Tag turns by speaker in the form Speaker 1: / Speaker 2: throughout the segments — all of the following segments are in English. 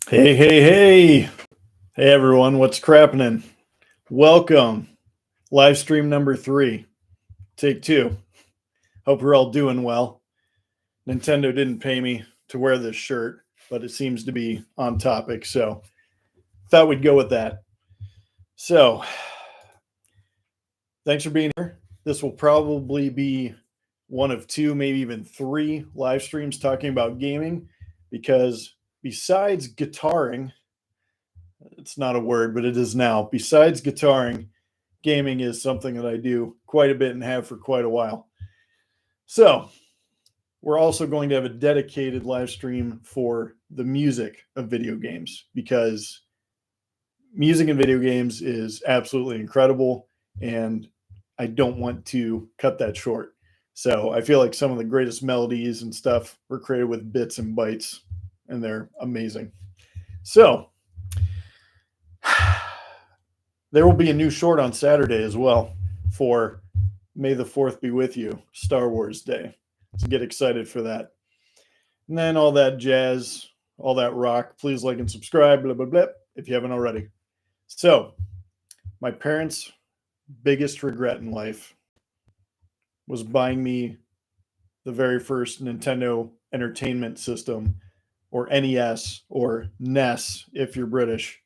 Speaker 1: Hey, hey, hey. Hey, everyone. What's crappening? Welcome. Live stream number 3. Take 2. Hope you're all doing well. Nintendo didn't pay me to wear this shirt, but it seems to be on topic, so thought we'd go with that. So, thanks for being here. This will probably be one of 2, maybe even 3 live streams talking about gaming because besides guitaring, it's not a word, but it is now. Besides guitaring, gaming is something that I do quite a bit and have for quite a while. So, we're also going to have a dedicated live stream for the music of video games because music in video games is absolutely incredible and I don't want to cut that short. So, I feel like some of the greatest melodies and stuff were created with bits and bytes and they're amazing. So, there will be a new short on Saturday as well for May the 4th be with you, Star Wars Day. So get excited for that. And then all that jazz, all that rock. Please like and subscribe, blah, blah, blah, if you haven't already. So, my parents' biggest regret in life was buying me the very first Nintendo Entertainment System, or NES, or NES if you're British.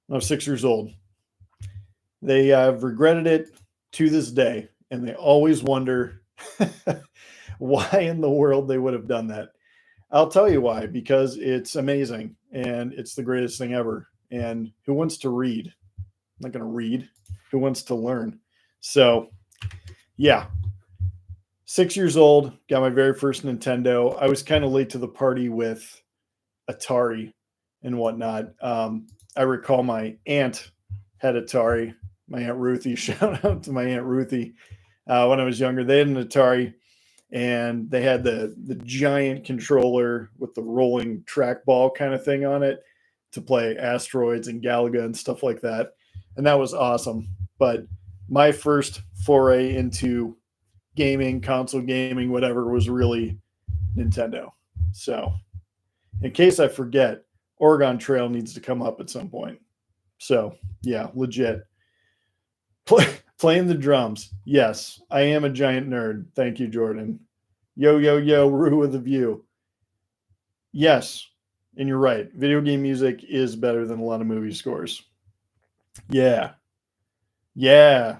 Speaker 1: I was 6 years old. They have regretted it to this day, and they always wonder why in the world they would have done that. I'll tell you why, because it's amazing and it's the greatest thing ever. And who wants to read? I'm not going to read. Who wants to learn? So, yeah. 6 years old, got my very first Nintendo. I was kind of late to the party with Atari and whatnot. I recall my aunt had Atari. My Aunt Ruthie, shout out to my Aunt Ruthie. When I was younger, they had an Atari and they had the giant controller with the rolling trackball kind of thing on it to play Asteroids and Galaga and stuff like that. And that was awesome. But my first foray into gaming, console gaming, whatever, was really Nintendo. So, in case I forget, Oregon Trail needs to come up at some point. So, yeah, legit. Playing the drums. Yes, I am a giant nerd. Thank you, Jordan. Yo, yo, yo, Rue with a view. Yes, and you're right. Video game music is better than a lot of movie scores. Yeah. Yeah.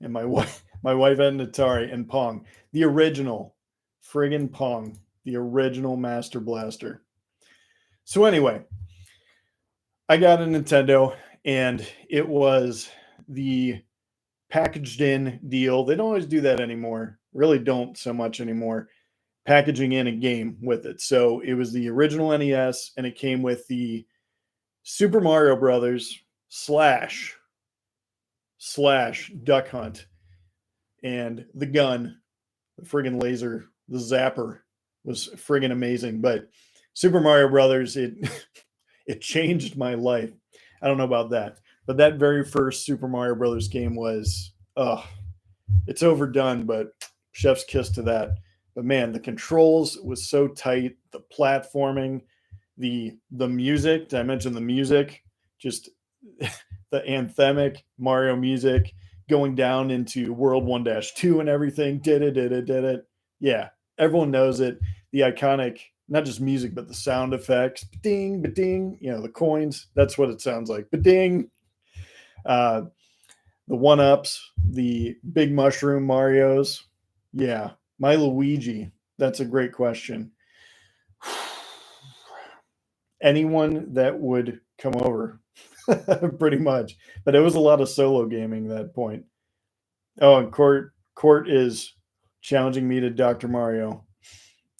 Speaker 1: And my wife had an Atari and Pong. The original friggin' Pong. The original Master Blaster. So anyway, I got a Nintendo and it was the packaged in deal. They don't always do that anymore. Really don't so much anymore. Packaging in a game with it. So it was the original NES and it came with the Super Mario Brothers slash Duck Hunt and the gun, the friggin' laser, the zapper was friggin' amazing. But Super Mario Brothers, it it changed my life. I don't know about that. But that very first Super Mario Brothers game was, it's overdone, but chef's kiss to that. But man, the controls was so tight, the platforming, the music. Did I mention the music? Just the anthemic Mario music going down into World 1-2 and everything. Did it. Yeah, everyone knows it. The iconic, not just music, but the sound effects. Ding, ba-ding, the coins. That's what it sounds like. Ba-ding. The one-ups, the big mushroom Marios. Yeah, my Luigi. That's a great question. Anyone that would come over, pretty much. But it was a lot of solo gaming at that point. Oh, and Court is challenging me to Dr. Mario.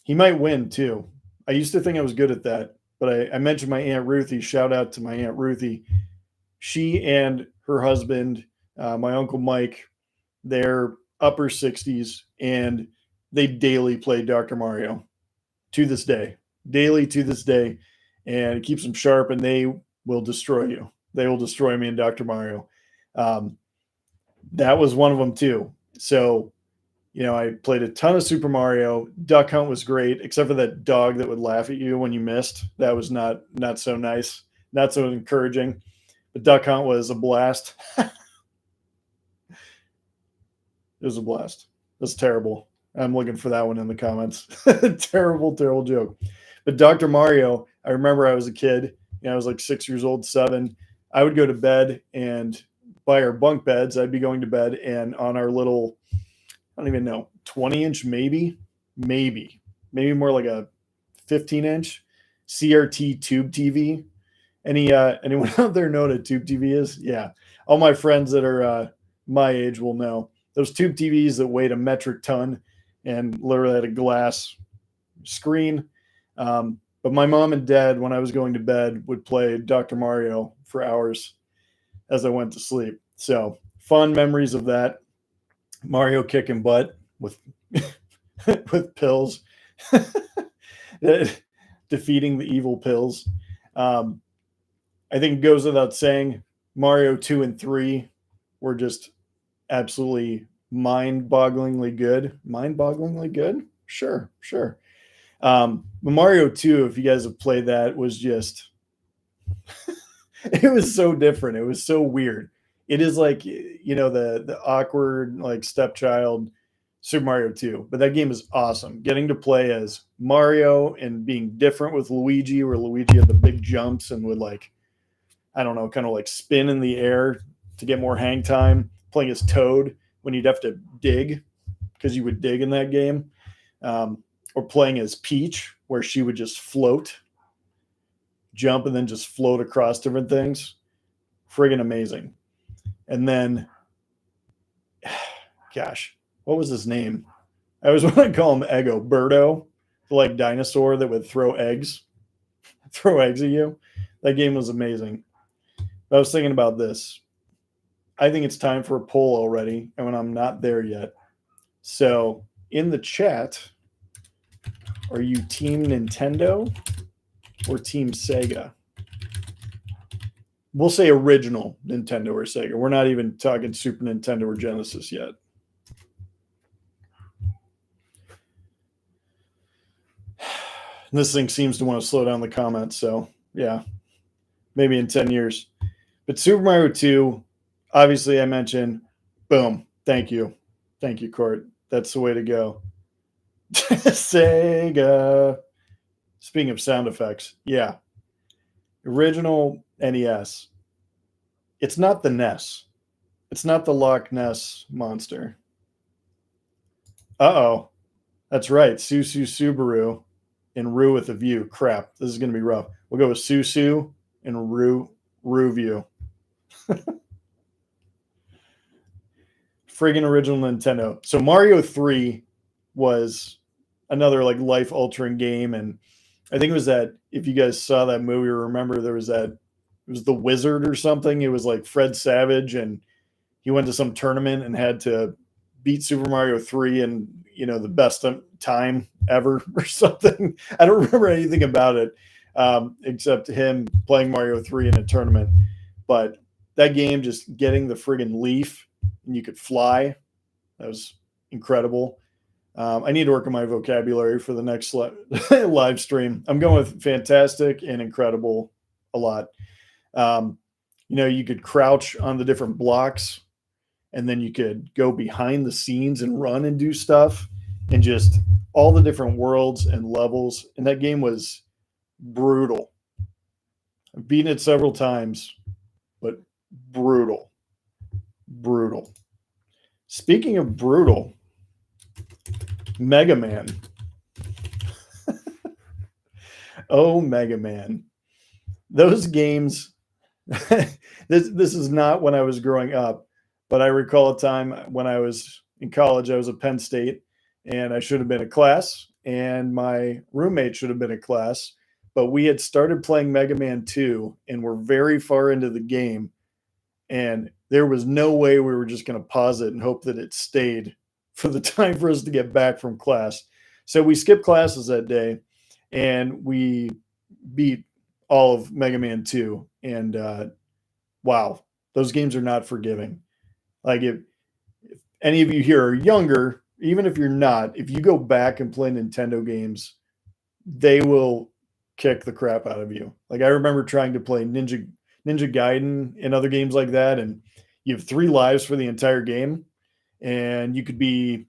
Speaker 1: He might win too. I used to think I was good at that, but I mentioned my Aunt Ruthie. Shout out to my Aunt Ruthie. She and her husband, my Uncle Mike, they're upper 60s and they daily play Dr. Mario to this day. Daily to this day. And it keeps them sharp and they will destroy you. They will destroy me in Dr. Mario. That was one of them too. So I played a ton of Super Mario. Duck Hunt was great, except for that dog that would laugh at you when you missed. That was not so nice, not so encouraging. But Duck Hunt was a blast. It was a blast. It was terrible. I'm looking for that one in the comments. Terrible, terrible joke. But Dr. Mario, I remember I was a kid. I was like 6 years old, 7. I would go to bed, and by our bunk beds, I'd be going to bed, and on our little, I don't even know, 20-inch, maybe more like a 15-inch CRT tube TV. Anyone out there know what a tube TV is? Yeah, all my friends that are my age will know those tube TVs that weighed a metric ton and literally had a glass screen. But my mom and dad, when I was going to bed, would play Dr. Mario for hours as I went to sleep. So fun memories of that. Mario kicking butt with with pills, defeating the evil pills. I think it goes without saying, Mario 2 and 3 were just absolutely mind-bogglingly good. Mind-bogglingly good? Sure. But Mario 2, if you guys have played that, was just it was so different. It was so weird. It is like, the awkward like stepchild Super Mario 2, but that game is awesome. Getting to play as Mario and being different with Luigi, where Luigi had the big jumps and would, like, I don't know, kind of like spin in the air to get more hang time. Playing as Toad when you'd have to dig, because you would dig in that game. Or playing as Peach, where she would just float, jump, and then just float across different things. Friggin' amazing. And then, gosh, what was his name? I always want to call him Eggo. Birdo, the like dinosaur that would throw eggs at you. That game was amazing. I was thinking about this. I think it's time for a poll already, and when I'm not there yet. So in the chat, are you Team Nintendo or Team Sega? We'll say original Nintendo or Sega. We're not even talking Super Nintendo or Genesis yet. And this thing seems to want to slow down the comments, so yeah, maybe in 10 years. But Super Mario 2, obviously I mentioned, boom, thank you, Court. That's the way to go. Sega. Speaking of sound effects, yeah. Original NES. It's not the NES. It's not the Loch Ness monster. Uh-oh. That's right. Susu Subaru and Rue with a view. Crap. This is going to be rough. We'll go with Susu and Rue view. Friggin' original Nintendo. So Mario 3 was another like life-altering game, and I think it was that, if you guys saw that movie or remember, there was that, it was The Wizard or something. It was like Fred Savage, and he went to some tournament and had to beat Super Mario 3 in, the best time ever or something. I don't remember anything about it except him playing Mario 3 in a tournament. But that game, just getting the friggin' leaf and you could fly, that was incredible. I need to work on my vocabulary for the next live stream. I'm going with fantastic and incredible a lot. You could crouch on the different blocks, and then you could go behind the scenes and run and do stuff, and just all the different worlds and levels. And that game was brutal. I've beaten it several times, but brutal. Speaking of brutal, Mega Man. Oh, Mega Man. Those games, this is not when I was growing up, but I recall a time when I was in college. I was at Penn State, and I should have been in class, and my roommate should have been in class, but we had started playing Mega Man 2, and we're very far into the game, and there was no way we were just going to pause it and hope that it stayed for the time for us to get back from class. So we skipped classes that day, and we beat all of Mega Man 2. And wow, those games are not forgiving. Like, if any of you here are younger even if you're not, if you go back and play Nintendo games, they will kick the crap out of you. Like I remember trying to play Ninja Gaiden and other games like that, and you have 3 lives for the entire game, and you could be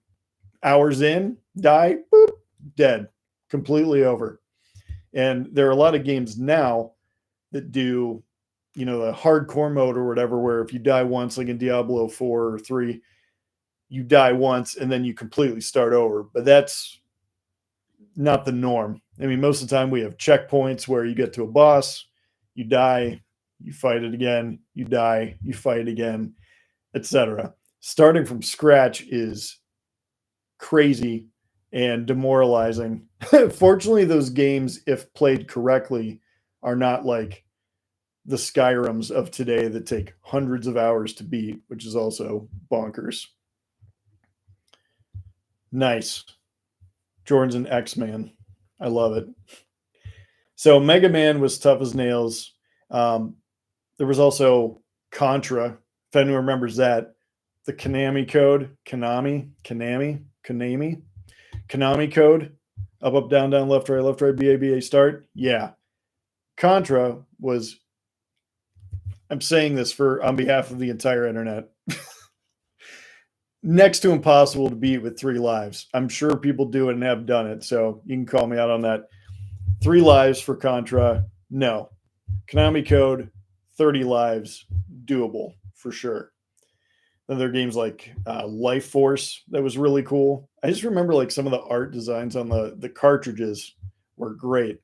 Speaker 1: hours in, die, boop, dead, completely over. And there are a lot of games now that do, the hardcore mode or whatever, where if you die once, like in Diablo 4 or 3, you die once and then you completely start over. But that's not the norm. I mean, most of the time we have checkpoints where you get to a boss, you die, you fight it again, you die, you fight again, etc. Starting from scratch is crazy and demoralizing. Fortunately, those games, if played correctly, are not like the Skyrims of today that take hundreds of hours to beat, which is also bonkers. Nice. Jordan's an X-Man. I love it. So Mega Man was tough as nails. There was also Contra, if anyone remembers that. The Konami code, Konami code, up, down, left, right, B, A, start. Yeah. Contra was, I'm saying this on behalf of the entire internet, next to impossible to beat with 3 lives. I'm sure people do it and have done it, so you can call me out on that. 3 lives for Contra, no. Konami code, 30 lives, doable for sure. Then there are games like Life Force that was really cool. I just remember like some of the art designs on the cartridges were great.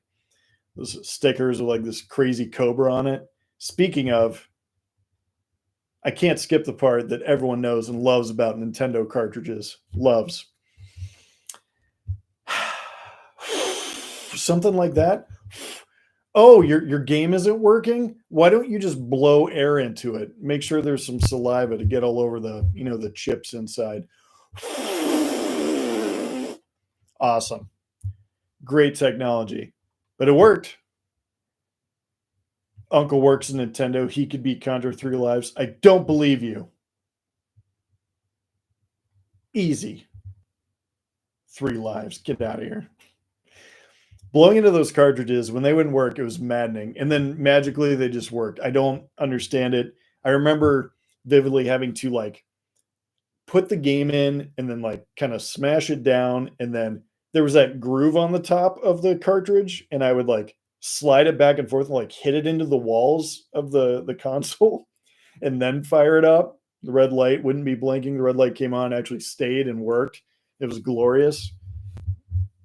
Speaker 1: Those stickers with like this crazy cobra on it. Speaking of, I can't skip the part that everyone knows and loves about Nintendo cartridges. Loves. Something like that. Oh, your game isn't working? Why don't you just blow air into it? Make sure there's some saliva to get all over the chips inside. Awesome. Great technology. But it worked. Uncle works in Nintendo. He could beat Contra 3 lives. I don't believe you. Easy. 3 lives. Get out of here. Blowing into those cartridges, when they wouldn't work, it was maddening. And then magically they just worked. I don't understand it. I remember vividly having to like put the game in and then like kind of smash it down. And then there was that groove on the top of the cartridge. And I would like slide it back and forth and like hit it into the walls of the console and then fire it up. The red light wouldn't be blinking. The red light came on, actually stayed and worked. It was glorious.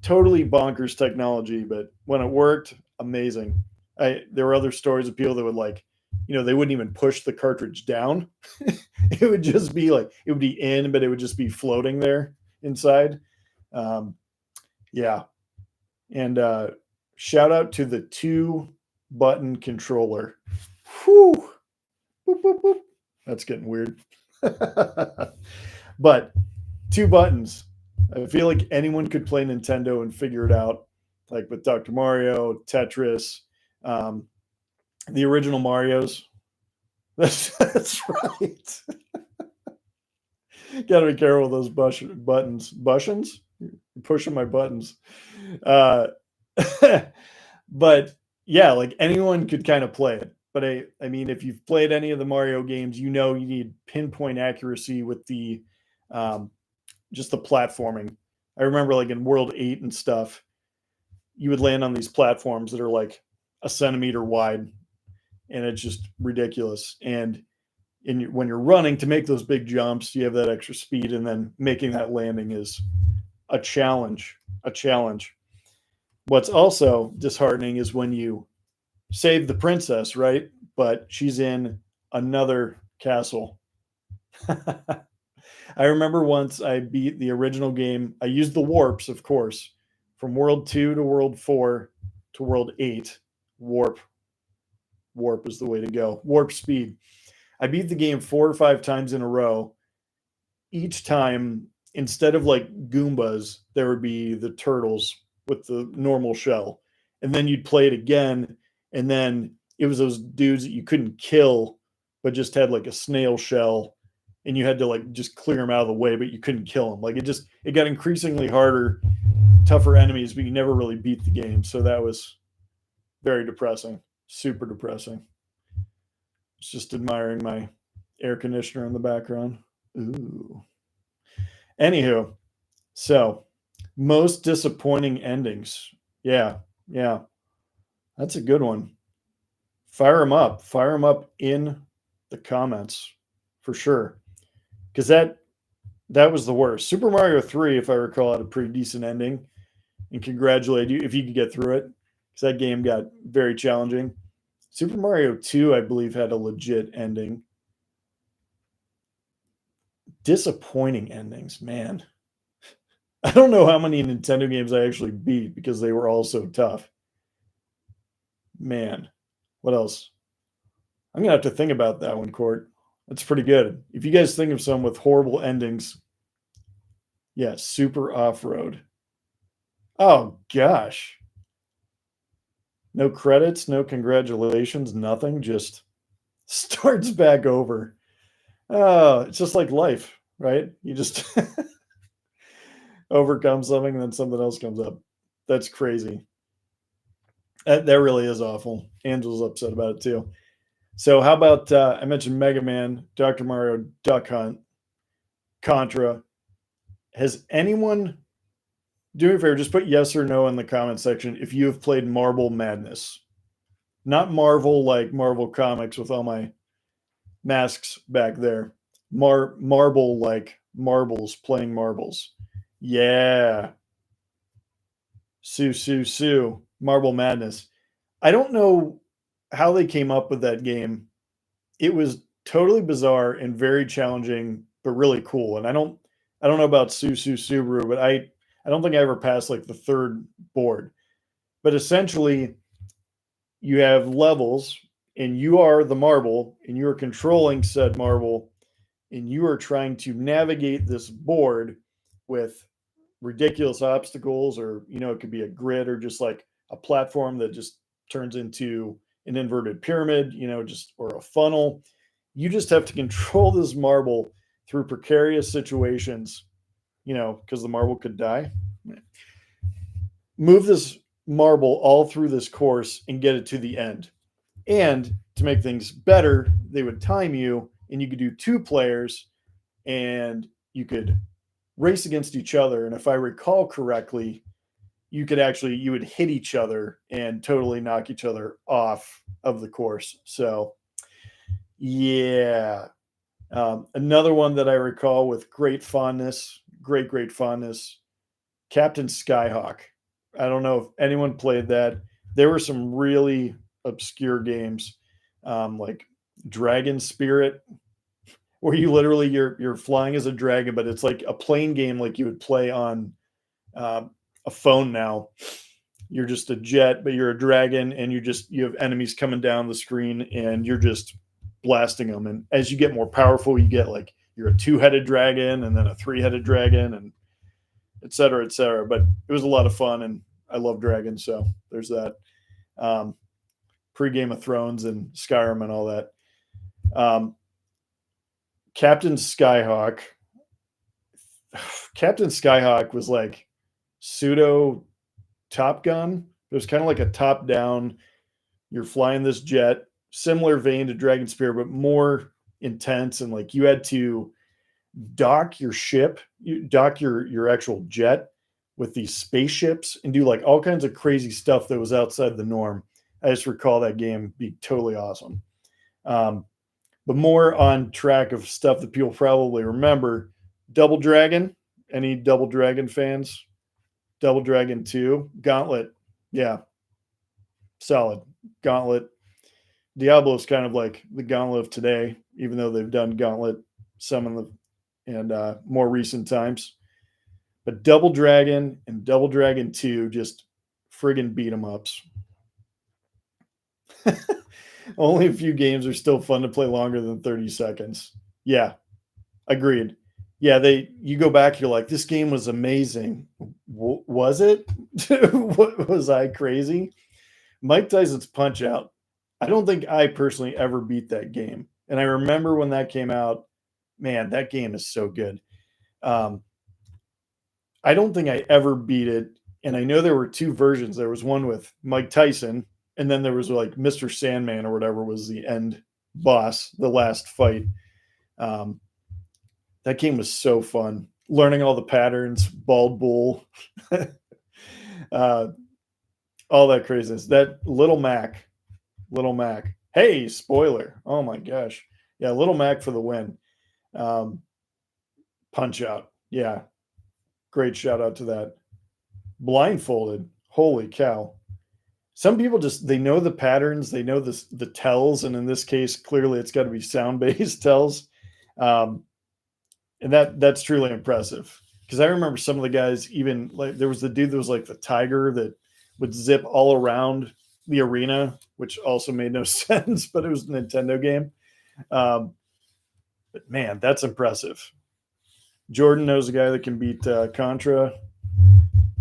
Speaker 1: Totally bonkers technology, but when it worked, amazing. There were other stories of people that would like, they wouldn't even push the cartridge down. It would just be like, it would be in, but it would just be floating there inside. Yeah. And shout out to the 2-button controller. Whew. Boop, boop, boop. That's getting weird. But 2 buttons. I feel like anyone could play Nintendo and figure it out, like with Dr. Mario, Tetris, the original Marios. That's right. Got to be careful with those buttons. Buttons? You're pushing my buttons. But yeah, like anyone could kind of play it. But I mean, if you've played any of the Mario games, you need pinpoint accuracy with the just the platforming. I remember like in World 8 and stuff, you would land on these platforms that are like a centimeter wide, and it's just ridiculous. And when you're running to make those big jumps, you have that extra speed, and then making that landing is a challenge. What's also disheartening is when you save the princess, right? But she's in another castle. I remember once I beat the original game. I used the warps, of course, from World 2 to World 4 to World 8. Warp is the way to go. Warp speed. I beat the game 4 or 5 times in a row. Each time, instead of like Goombas, there would be the turtles with the normal shell. And then you'd play it again, and then it was those dudes that you couldn't kill, but just had like a snail shell. and you had to like just clear them out of the way, but you couldn't kill them. Like it got increasingly harder, tougher enemies, but you never really beat the game. So that was very depressing, super depressing. It's just admiring my air conditioner in the background. Ooh. Anywho, so most disappointing endings. Yeah, yeah, that's a good one. Fire them up. Fire them up in the comments for sure. Because that was the worst. Super Mario 3, if I recall, had a pretty decent ending. And congratulate you if you could get through it. Because that game got very challenging. Super Mario 2, I believe, had a legit ending. Disappointing endings, man. I don't know how many Nintendo games I actually beat because they were all so tough. Man, what else? I'm going to have to think about that one, Court. That's pretty good. If you guys think of some with horrible endings, yeah, Super Off-Road. Oh, gosh. No credits, no congratulations, nothing. Just starts back over. Oh, it's just like life, right? You just overcome something and then something else comes up. That's crazy. That really is awful. Angel's upset about it too. So how about I mentioned Mega Man, Dr. Mario, Duck Hunt, Contra. Has anyone, do me a favor, just put yes or no in the comment section if you have played Marble Madness. Not Marvel like Marvel Comics with all my masks back there. Marble like marbles, playing marbles. Yeah. Sue. Marble Madness. I don't know how they came up with that game. It was totally bizarre and very challenging, but really cool. And I don't know about Subaru, but I don't think I ever passed like the third board. But essentially, you have levels, and you are the marble, and you are controlling said marble, and you are trying to navigate this board with ridiculous obstacles, or it could be a grid or just like a platform that just turns into an inverted pyramid, just or a funnel. You just have to control this marble through precarious situations, because the marble could die. Move this marble all through this course and get it to the end. And to make things better, they would time you, and you could do 2 players, and you could race against each other. And if I recall correctly, you would hit each other and totally knock each other off of the course. So yeah. Another one that I recall with great fondness, great fondness, Captain Skyhawk. I don't know if anyone played that. There were some really obscure games, like Dragon Spirit, where you literally you're flying as a dragon, but it's like a plane game like you would play on a phone now. You're just a jet, but you're a dragon, and you have enemies coming down the screen, and you're just blasting them. And as you get more powerful, you get like you're a 2-headed dragon, and then a 3-headed dragon, and et cetera, et cetera. But it was a lot of fun, and I love dragons, so there's that. Pre-Game of Thrones and Skyrim and all that. Captain Skyhawk was like pseudo Top Gun. It was kind of like a top-down. You're flying this jet, similar vein to Dragon Spear, but more intense. And like you had to dock your ship, dock your actual jet with these spaceships and do like all kinds of crazy stuff that was outside the norm. I just recall that game being totally awesome. But more on track of stuff that people probably remember. Double Dragon. Any Double Dragon fans? Double Dragon 2. Gauntlet. Yeah. Solid. Gauntlet. Diablo's kind of like the Gauntlet of today, even though they've done Gauntlet some in the more recent times. But Double Dragon and Double Dragon 2 just friggin' beat 'em ups. Only a few games are still fun to play longer than 30 seconds. Yeah, agreed. Yeah, you go back, you're like, this game was amazing. Was it? What, was I crazy? Mike Tyson's Punch Out. I don't think I personally ever beat that game. And I remember when that came out, Man, that game is so good. Um, I don't think I ever beat it. And I know there were two versions. There was one with Mike Tyson, and then there was like Mr. Sandman or whatever was the end boss, the last fight. Um, that game was so fun. Learning all the patterns, bald bull, uh, all that craziness. That Little Mac. Hey, spoiler. Oh my gosh. Yeah, Little Mac for the win. Um, Punch Out. Yeah, great shout out to that. Blindfolded. Holy cow. Some people just they know the patterns, they know the tells, and in this case, clearly it's got to be sound based tells, um, and that's truly impressive. Because I remember some of the guys, even like there was the dude that was like the tiger that would zip all around the arena, which also made no sense, but it was a Nintendo game. Um, but man, that's impressive. Jordan knows a guy that can beat Contra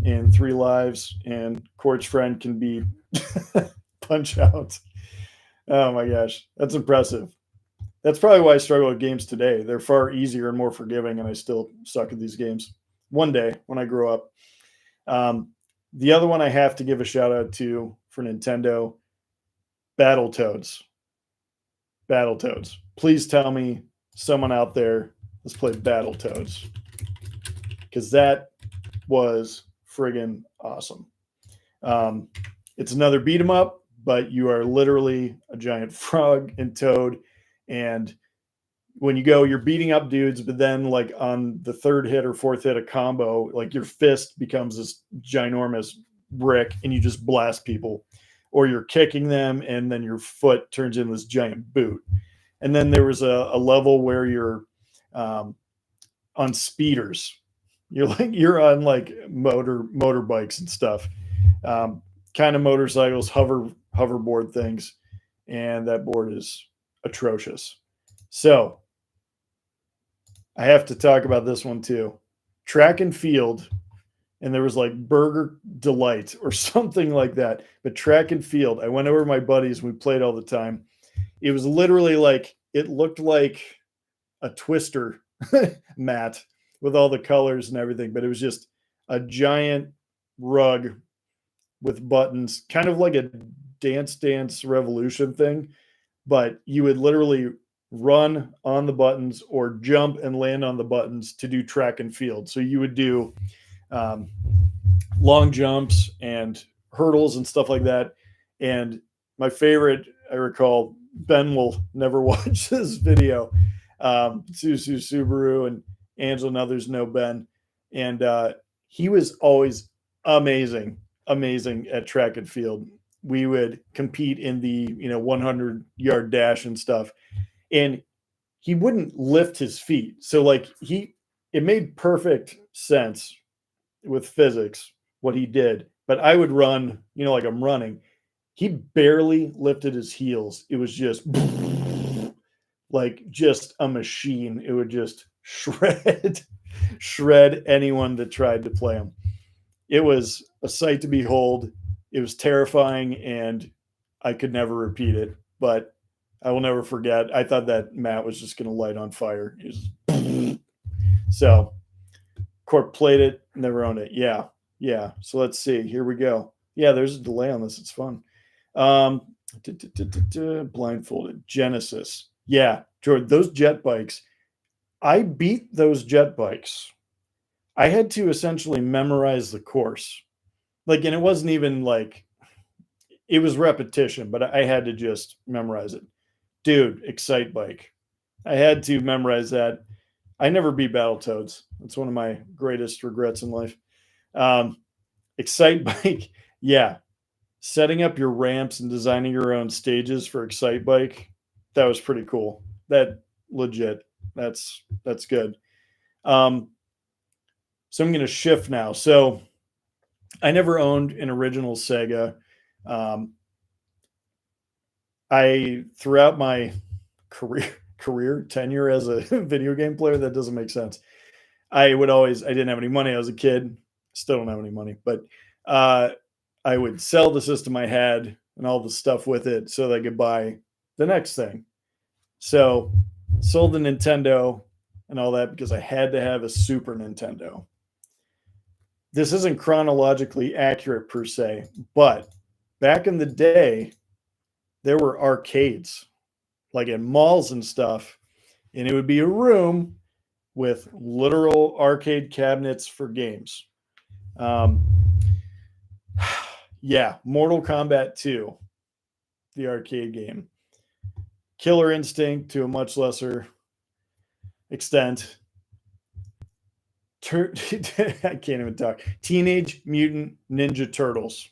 Speaker 1: in 3 lives, and Court's friend can beat Punch Out. Oh my gosh, that's impressive. That's probably why I struggle with games today. They're far easier and more forgiving, and I still suck at these games. One day when I grow up. Um, the other one I have to give a shout out to for Nintendo, Battletoads. Battletoads. Please tell me someone out there has played Battletoads, because that was friggin' awesome. It's another beat 'em up, but you are literally a giant frog and toad, and when you go, you're beating up dudes, but then like on the third hit or fourth hit, a combo, like your fist becomes this ginormous brick, and you just blast people, or you're kicking them, and then your foot turns into this giant boot. And then there was a level where you're on speeders. You're on like motorbikes and stuff, kind of motorcycles, hoverboard things, and that board is atrocious. So I have to talk about this one too. Track and field, and there was like Burger Delight or something like that. But track and field, I went over to my buddies. We played all the time. It was literally like it looked like a Twister mat with all the colors and everything, but it was just a giant rug with buttons, kind of like a Dance Revolution thing, but you would literally run on the buttons or jump and land on the buttons to do track and field. So you would do um, long jumps and hurdles and stuff like that. And my favorite, I recall, Ben will never watch this video. Susu Subaru and Angela and others know Ben. And he was always amazing at track and field. We would compete in the 100-yard dash and stuff, and he wouldn't lift his feet. So like it made perfect sense with physics what he did. But I would run, like I'm running. He barely lifted his heels. It was just like just a machine. It would just shred anyone that tried to play him. It was a sight to behold. It was terrifying, and I could never repeat it, but I will never forget. I thought that mat was just going to light on fire. So Court played it, never owned it. Yeah. So let's see. Here we go. Yeah, there's a delay on this. It's fun. Blindfolded. Genesis. Yeah, Jordan, those jet bikes. I beat those jet bikes. I had to essentially memorize the course. Like, and it wasn't even like, it was repetition, but I had to just memorize it. Dude, Excite Bike. I had to memorize that. I never beat Battletoads. That's one of my greatest regrets in life. Excite Bike, yeah. Setting up your ramps and designing your own stages for Excite Bike, that was pretty cool. That legit. That's good. So I'm going to shift now. So I never owned an original Sega. I throughout my career tenure as a video game player, that doesn't make sense. I didn't have any money. I was a kid. Still don't have any money, but I would sell the system I had and all the stuff with it so that I could buy the next thing. So sold the Nintendo, and all that because I had to have a Super Nintendo. This isn't chronologically accurate per se, but back in the day, there were arcades, like in malls and stuff, and it would be a room with literal arcade cabinets for games. Um, yeah, Mortal Kombat 2, the arcade game. Killer Instinct to a much lesser extent. I can't even talk. Teenage Mutant Ninja Turtles.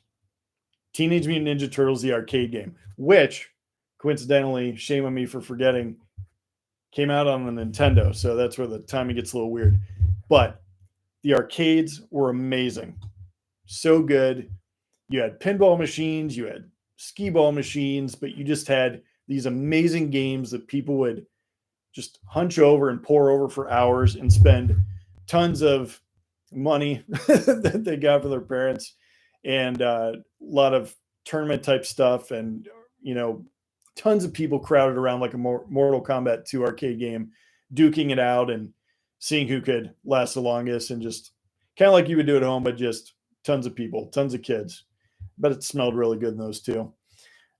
Speaker 1: Teenage Mutant Ninja Turtles, the arcade game, which coincidentally, shame on me for forgetting, came out on the Nintendo. So that's where the timing gets a little weird. But the arcades were amazing. So good. You had pinball machines, you had skee ball machines, but you just had these amazing games that people would just hunch over and pour over for hours and spend tons of money that they got for their parents, and a lot of tournament type stuff, and tons of people crowded around like a Mortal Kombat 2 arcade game, duking it out and seeing who could last the longest, and just kind of like you would do at home, but just tons of people, tons of kids. But it smelled really good in those too.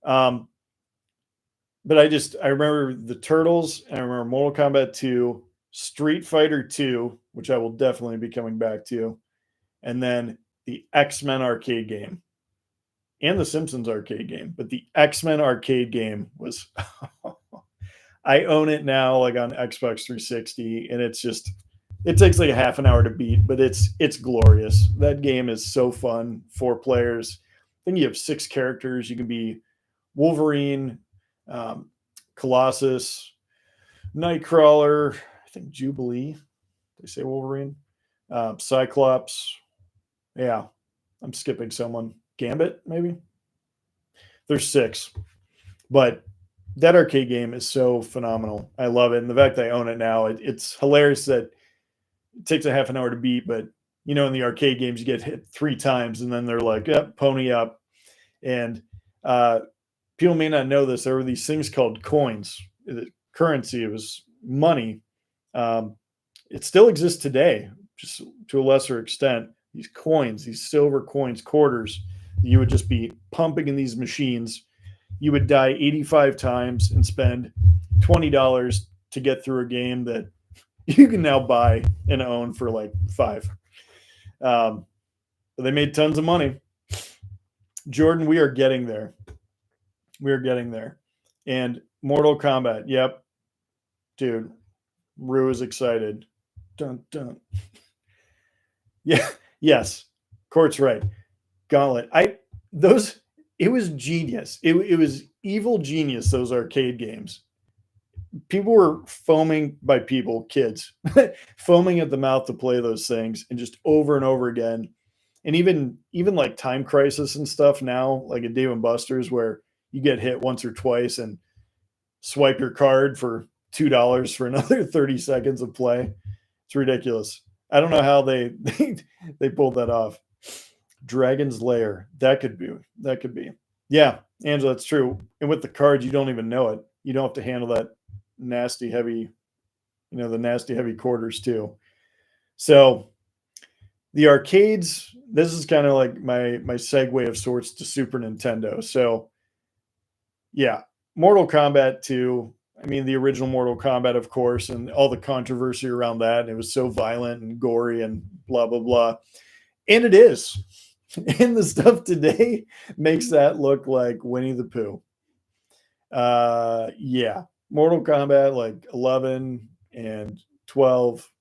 Speaker 1: But I remember the Turtles, and I remember Mortal Kombat 2, Street Fighter 2, which I will definitely be coming back to, and then the X-Men arcade game and the Simpsons arcade game. But the X-Men arcade game was I own it now, like on Xbox 360, and it takes like a half an hour to beat, but it's glorious. That game is so fun. 4 players. Then you have 6 characters. You can be Wolverine, Colossus, Nightcrawler, I think Jubilee. They say Wolverine, Cyclops. Yeah, I'm skipping someone. Gambit, maybe. There's 6, but that arcade game is so phenomenal. I love it, and the fact that I own it now, it's hilarious that it takes a half an hour to beat, but in the arcade games you get hit 3 times, and then they're like, yep, pony up. And people may not know this. There were these things called coins, currency. It was money. It still exists today, just to a lesser extent. These coins, these silver coins, quarters, you would just be pumping in these machines. You would die 85 times and spend $20 to get through a game that you can now buy and own for like $5. They made tons of money. Jordan, we are getting there. We're getting there. And Mortal Kombat, yep. Dude, Rue is excited. Dun, dun. Yeah, yes. Court's right. Gauntlet. It was genius. It was evil genius, those arcade games. People were foaming by kids, foaming at the mouth to play those things, and just over and over again. And even like Time Crisis and stuff now, like at Dave & Buster's, where you get hit once or twice and swipe your card for $2 for another 30 seconds of play. It's ridiculous. I don't know how they pulled that off. Dragon's Lair. That could be. Yeah, Angela, that's true. And with the cards, you don't even know it. You don't have to handle that nasty heavy, the nasty heavy quarters too. So the arcades, this is kind of like my segue of sorts to Super Nintendo. So yeah, Mortal Kombat 2. I mean, the original Mortal Kombat, of course, and all the controversy around that. It was so violent and gory and blah, blah, blah. And it is. And the stuff today makes that look like Winnie the Pooh. Yeah. Mortal Kombat, like 11 and 12,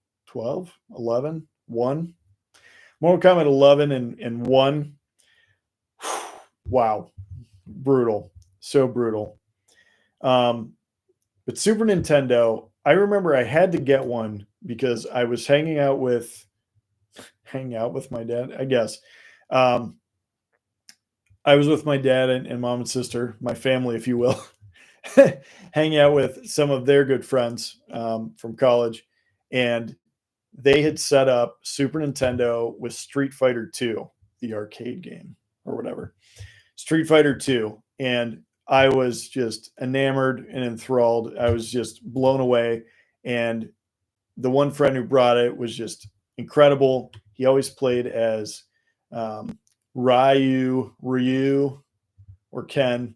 Speaker 1: 11, 1. Mortal Kombat 11 and 1. Wow. Brutal. So brutal. But Super Nintendo, I remember I had to get one because I was hanging out with my dad, I guess. I was with my dad and mom and sister, my family, if you will, hanging out with some of their good friends from college. And they had set up Super Nintendo with Street Fighter 2, the arcade game or whatever. Street Fighter 2. And I was just enamored and enthralled. I was just blown away. And the one friend who brought it was just incredible. He always played as Ryu, or Ken,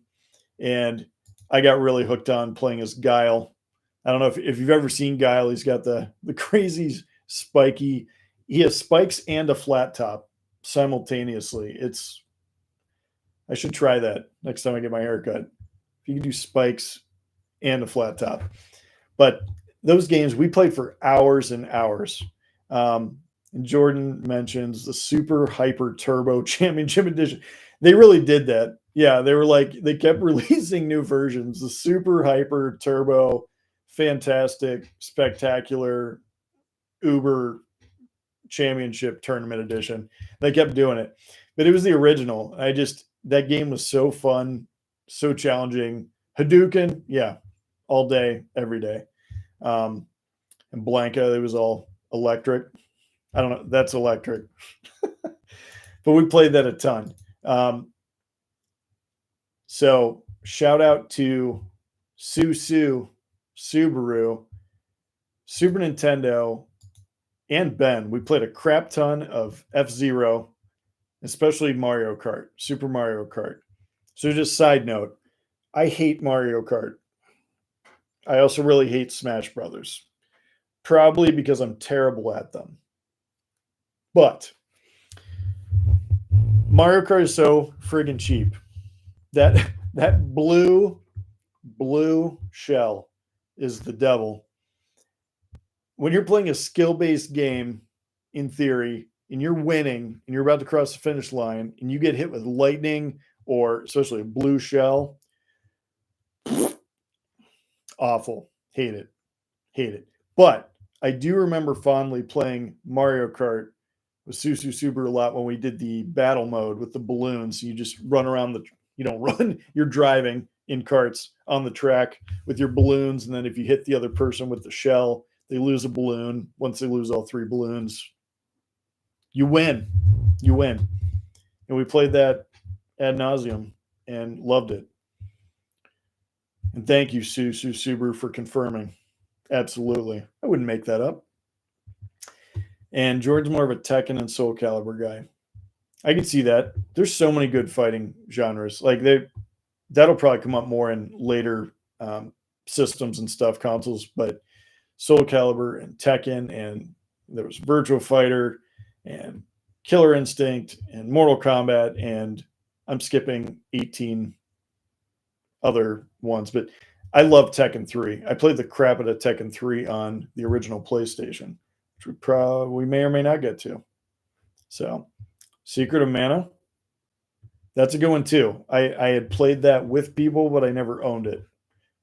Speaker 1: and I got really hooked on playing as Guile. I don't know if you've ever seen Guile. He's got the crazy spiky. He has spikes and a flat top simultaneously. I should try that next time I get my hair cut. If you can do spikes and a flat top. But those games we played for hours and hours. And Jordan mentions the Super Hyper Turbo Championship Edition. They really did that. Yeah, they kept releasing new versions. The Super Hyper Turbo, fantastic, spectacular, Uber Championship Tournament Edition. They kept doing it. But it was the original. That game was so fun, so challenging. Hadouken, yeah, all day, every day. And Blanca, it was all electric. I don't know, that's electric. But we played that a ton. So shout out to Subaru, Super Nintendo, and Ben. We played a crap ton of F-Zero, especially Mario Kart, Super Mario Kart. So just side note, I hate Mario Kart. I also really hate Smash Brothers, probably because I'm terrible at them. But Mario Kart is so friggin' cheap. That blue shell is the devil. When you're playing a skill-based game, in theory, and you're winning, and you're about to cross the finish line, and you get hit with lightning, or especially a blue shell, awful. Hate it. But I do remember fondly playing Mario Kart with Subaru a lot when we did the battle mode with the balloons. You just run around you're driving in carts on the track with your balloons, and then if you hit the other person with the shell, they lose a balloon. Once they lose all 3 balloons, you win. And we played that ad nauseum and loved it. And thank you, Subaru, for confirming. Absolutely. I wouldn't make that up. And Jordan's more of a Tekken and Soul Calibur guy. I can see that. There's so many good fighting genres. Like that'll probably come up more in later systems and stuff, consoles. But Soul Calibur and Tekken, and there was Virtua Fighter and Killer Instinct and Mortal Kombat, and I'm skipping 18 other ones, but I love Tekken 3. I played the crap out of Tekken 3 on the original PlayStation, which we may or may not get to. So, Secret of Mana, that's a good one too. I had played that with people, but I never owned it.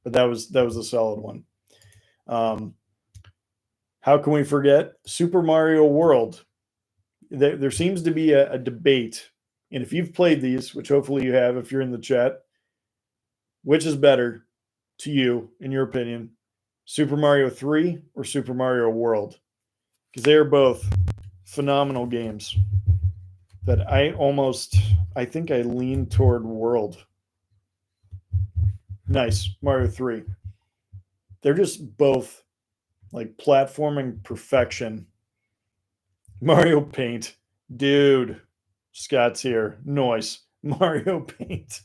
Speaker 1: But that was a solid one. How can we forget Super Mario World? There seems to be a debate, and if you've played these, which hopefully you have, if you're in the chat, which is better to you, in your opinion, Super Mario 3 or Super Mario World? Because they are both phenomenal games that I think I lean toward World. Nice, Mario 3. They're just both like platforming perfection. Mario Paint. Dude, Scott's here. Noise. Mario Paint.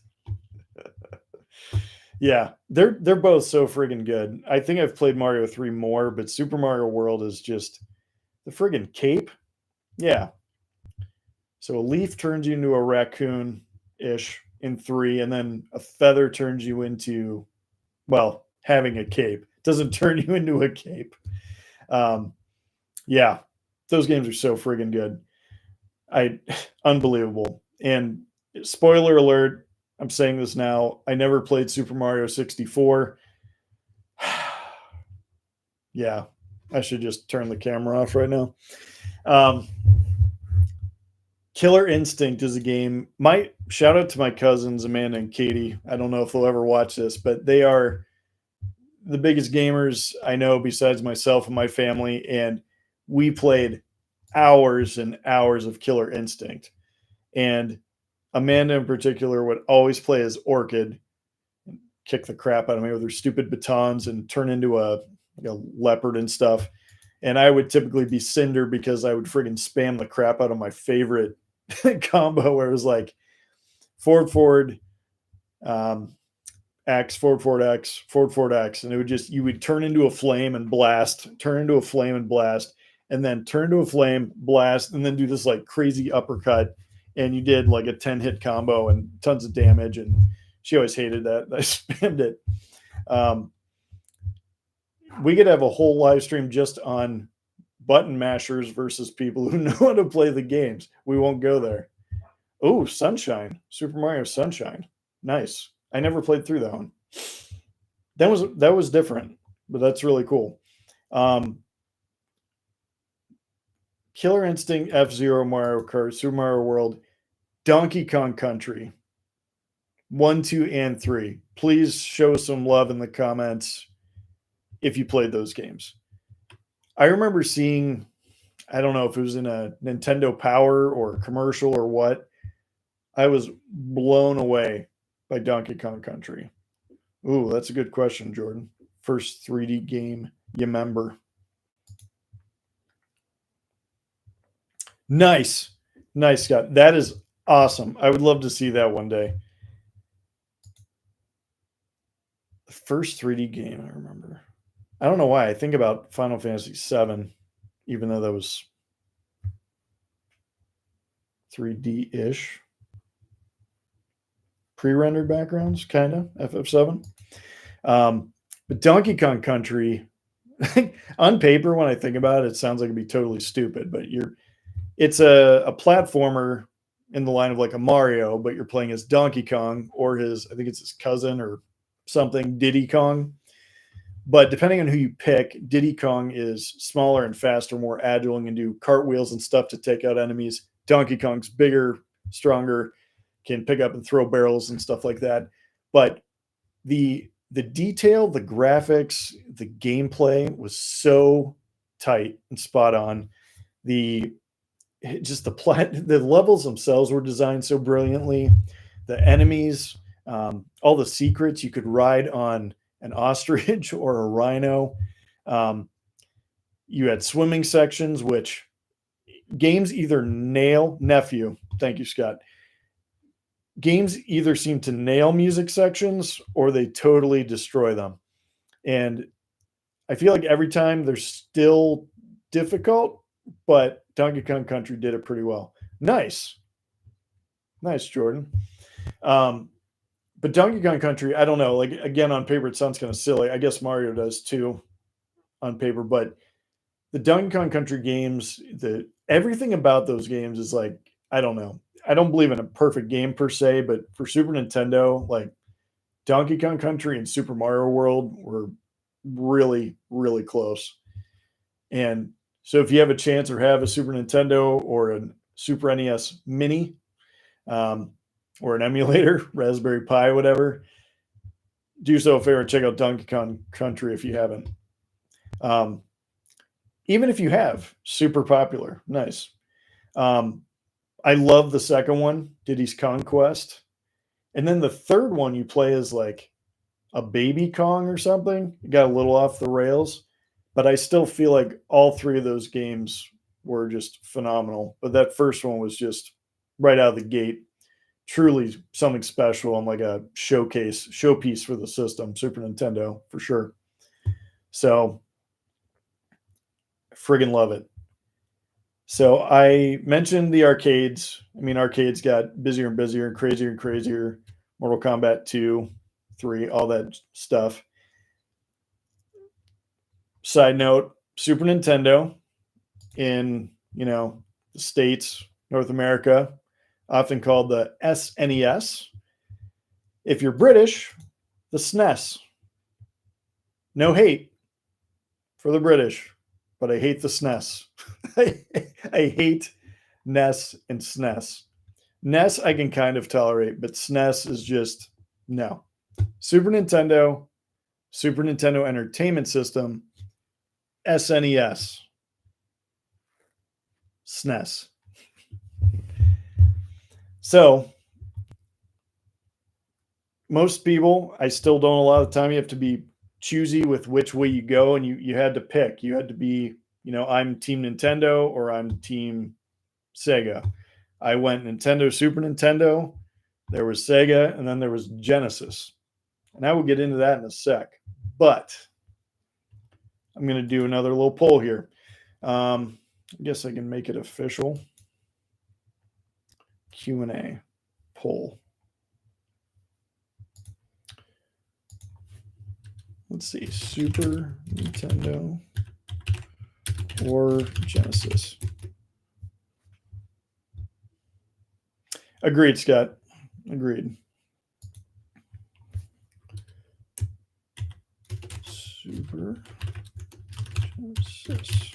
Speaker 1: Yeah, they're both so friggin' good. I think I've played Mario 3 more, but Super Mario World is just the friggin' cape. Yeah. So a leaf turns you into a raccoon-ish in 3, and then a feather turns you into, well, having a cape. It doesn't turn you into a cape. Yeah, those games are so friggin' good. Unbelievable. And spoiler alert, I'm saying this now, I never played Super Mario 64. Yeah, I should just turn the camera off right now. Killer Instinct is a game. My shout out to my cousins, Amanda and Katie. I don't know if they'll ever watch this, but they are the biggest gamers I know besides myself and my family. And we played hours and hours of Killer Instinct. And Amanda in particular would always play as Orchid and kick the crap out of me with her stupid batons and turn into a leopard and stuff. And I would typically be Cinder because I would friggin' spam the crap out of my favorite combo where it was like forward, forward, X, forward, forward, X, forward, forward, X. And it would just, you would turn into a flame and blast, turn into a flame and blast, and then turn to a flame, blast, and then do this like crazy uppercut. And you did like a 10 hit combo and tons of damage. And she always hated that. I spammed it. We could have a whole live stream just on button mashers versus people who know how to play the games. We won't go there. Oh, Sunshine, Super Mario Sunshine. Nice. I never played through that one. That was different, but that's really cool. Killer Instinct, F-Zero, Mario Kart, Super Mario World, Donkey Kong Country, 1, 2, and 3. Please show some love in the comments if you played those games. I remember seeing, I don't know if it was in a Nintendo Power or a commercial or what, I was blown away by Donkey Kong Country. Ooh, that's a good question, Jordan. First 3D game you remember. Nice. Nice, Scott. That is awesome. I would love to see that one day. The first 3D game I remember. I don't know why. I think about Final Fantasy VII, even though that was 3D-ish. Pre-rendered backgrounds, kind of, FF7. But Donkey Kong Country, on paper, when I think about it, it sounds like it'd be totally stupid, but it's a platformer in the line of like a Mario, but you're playing as Donkey Kong or I think it's his cousin or something, Diddy Kong. But depending on who you pick, Diddy Kong is smaller and faster, more agile, and can do cartwheels and stuff to take out enemies. Donkey Kong's bigger, stronger, can pick up and throw barrels and stuff like that. But the detail, the graphics, the gameplay was so tight and spot on. The levels themselves were designed so brilliantly. The enemies, all the secrets, you could ride on an ostrich or a rhino. You had swimming sections, which games either nephew. Thank you, Scott. Games either seem to nail music sections or they totally destroy them. And I feel like every time they're still difficult, but Donkey Kong Country did it pretty well. Nice, Jordan. But Donkey Kong Country, I don't know. Like, again, on paper, it sounds kind of silly. I guess Mario does too on paper. But the Donkey Kong Country games, everything about those games is like, I don't know. I don't believe in a perfect game per se, but for Super Nintendo, like Donkey Kong Country and Super Mario World were really, really close. And so if you have a chance or have a Super Nintendo or a Super NES Mini, or an emulator, Raspberry Pi, whatever, do so a favor and check out Donkey Kong Country if you haven't. Even if you have, super popular. Nice. I love the second one, Diddy's Conquest. And then the third one you play as like a baby Kong or something. It got a little off the rails, but I still feel like all three of those games were just phenomenal. But that first one was just right out of the gate, truly something special and like a showpiece for the system, Super Nintendo, for sure. So friggin' love it. So I mentioned the arcades. I mean, arcades got busier and busier, crazier and crazier. Mortal Kombat 2, 3, all that stuff. Side note, Super Nintendo in, the States, North America, often called the SNES. If you're British, the SNES. No hate for the British, but I hate the SNES. I hate NES and SNES. NES I can kind of tolerate, but SNES is just no. Super Nintendo Entertainment System, SNES, SNES. So most people, I still don't a lot of the time, you have to be choosy with which way you go, and you had to pick. You had to be I'm Team Nintendo or I'm Team Sega. I went Nintendo, Super Nintendo, there was Sega, and then there was Genesis. And I will get into that in a sec. But I'm going to do another little poll here. I guess I can make it official. Q&A poll. Let's see, Super Nintendo or Genesis. Agreed, Scott. Agreed. Super Genesis.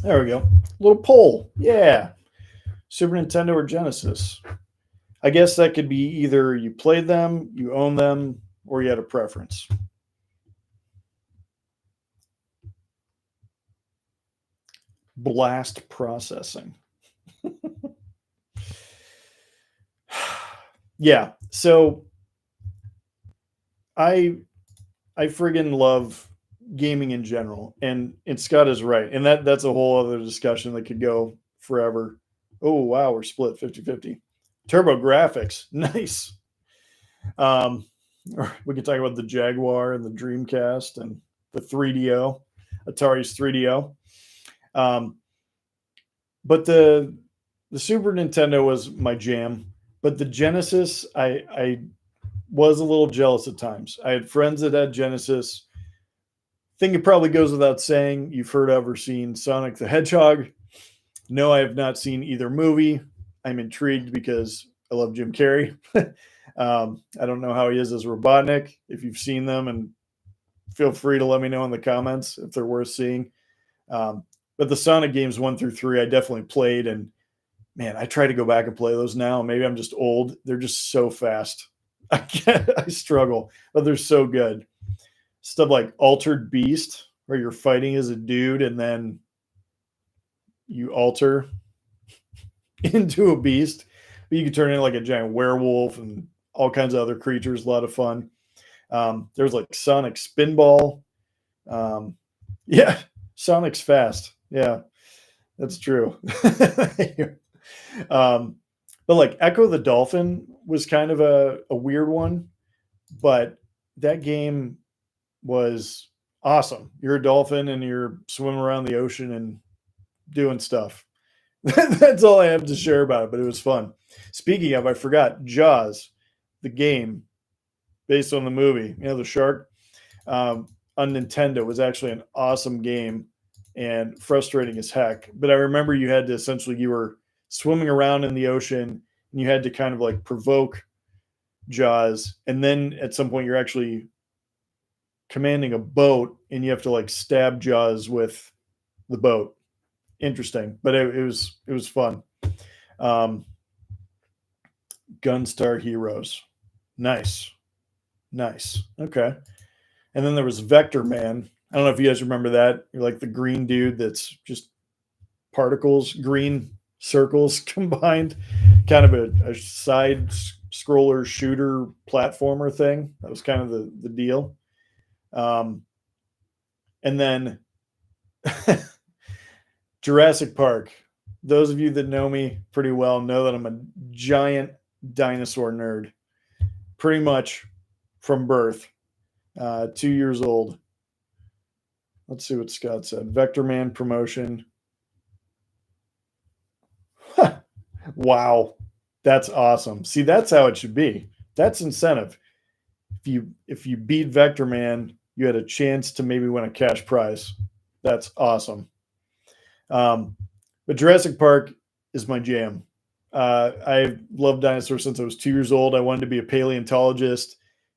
Speaker 1: There we go. Little poll. Yeah. Super Nintendo or Genesis. I guess that could be either you played them, you own them, or you had a preference. Blast processing. Yeah. So I friggin' love gaming in general, and Scott is right, and that's a whole other discussion that could go forever. Oh wow, we're split 50-50. Turbo graphics, nice. Or we could talk about the Jaguar and the Dreamcast and the 3DO, Atari's 3DO. But the Super Nintendo was my jam, but the Genesis, I was a little jealous at times. I had friends that had Genesis. Think it probably goes without saying you've heard of or seen Sonic the Hedgehog. No, I have not seen either movie. I'm intrigued because I love Jim Carrey. I don't know how he is as Robotnik. If you've seen them, and feel free to let me know in the comments if they're worth seeing. But the Sonic games 1 through 3, I definitely played, and man, I try to go back and play those now. Maybe I'm just old. They're just so fast. I struggle, but they're so good. Stuff like Altered Beast, where you're fighting as a dude and then you alter into a beast. But you can turn into like a giant werewolf and all kinds of other creatures. A lot of fun. There's like Sonic Spinball. Yeah, Sonic's fast. Yeah, that's true. But like Echo the Dolphin was kind of a weird one, but that game was awesome. You're a dolphin and you're swimming around the ocean and doing stuff. That's all I have to share about it, but it was fun. Speaking of, I forgot Jaws, the game based on the movie, the shark, on Nintendo was actually an awesome game and frustrating as heck. But I remember you had to you were swimming around in the ocean and you had to kind of like provoke Jaws. And then at some point you're actually commanding a boat and you have to like stab Jaws with the boat. Interesting, but it was fun. Gunstar Heroes. Nice. Okay. And then there was Vector Man. I don't know if you guys remember that. You're like the green dude that's just particles, green circles combined, kind of a side scroller shooter platformer thing. That was kind of the deal. And then Jurassic Park. Those of you that know me pretty well know that I'm a giant dinosaur nerd, pretty much from birth. 2 years old. Let's see what Scott said. Vector Man promotion. Wow, that's awesome. See, that's how it should be. That's incentive. If you beat Vector Man, you had a chance to maybe win a cash prize. That's awesome. But Jurassic Park is my jam. I've loved dinosaurs since I was 2 years old. I wanted to be a paleontologist.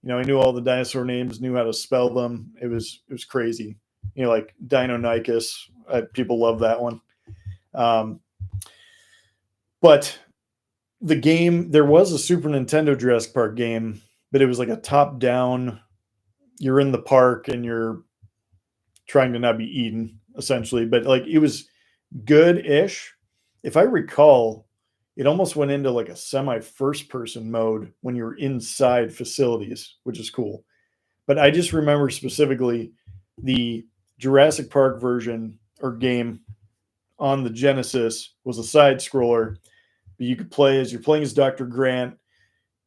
Speaker 1: I knew all the dinosaur names, knew how to spell them. It was crazy. Like Deinonychus. People love that one. But the game, there was a Super Nintendo Jurassic Park game, but it was like a top-down. You're in the park and you're trying to not be eaten, essentially. But like it was good-ish. If I recall, it almost went into like a semi first person mode when you were inside facilities, which is cool. But I just remember specifically the Jurassic Park version or game on the Genesis was a side scroller. You could play as you're playing as Dr. Grant.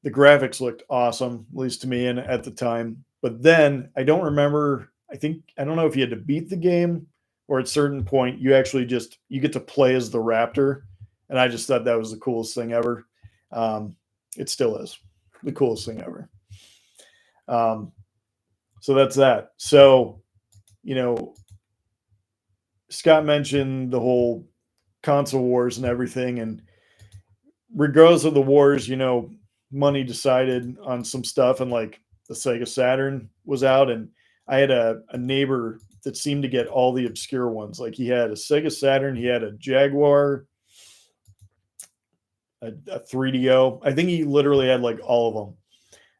Speaker 1: The graphics looked awesome, at least to me and at the time. But then I don't remember. I don't know if you had to beat the game or at a certain point you actually just you get to play as the raptor, and I just thought that was the coolest thing ever. It still is the coolest thing ever. So that's that. So, Scott mentioned the whole console wars and everything, and regardless of the wars, money decided on some stuff, and like the Sega Saturn was out, and I had a neighbor that seemed to get all the obscure ones. Like he had a Sega Saturn, he had a Jaguar, a 3DO. I think he literally had like all of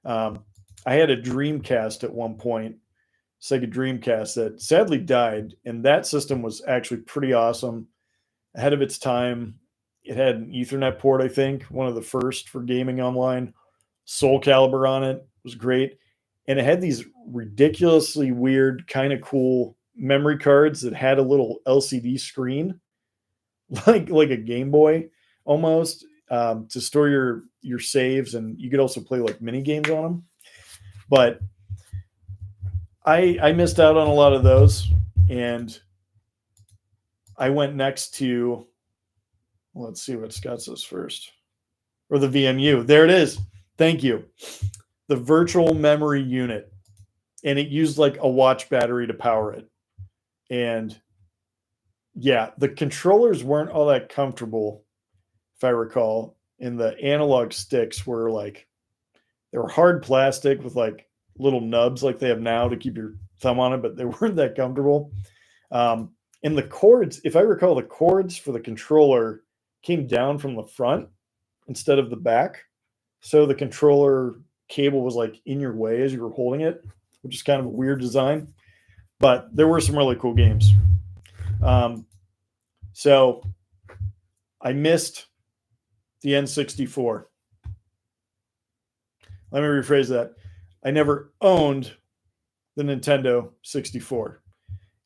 Speaker 1: them. I had a Dreamcast at one point, Sega Dreamcast, that sadly died, and that system was actually pretty awesome, ahead of its time. It had an Ethernet port, I think, one of the first for gaming online. Soul Calibur on it was great, and it had these ridiculously weird, kind of cool memory cards that had a little LCD screen, like a Game Boy almost, to store your saves, and you could also play like mini games on them. But I missed out on a lot of those, and I went next to, let's see what Scott says first, or the VMU. There it is. Thank you. The virtual memory unit, and it used like a watch battery to power it. And yeah, the controllers weren't all that comfortable, if I recall. And the analog sticks were like, they were hard plastic with like little nubs like they have now to keep your thumb on it, but they weren't that comfortable. And the cords, if I recall, the cords for the controller came down from the front instead of the back. So the controller cable was like in your way as you were holding it, which is kind of a weird design. But there were some really cool games. So I missed the N64. Let me rephrase that. I never owned the Nintendo 64.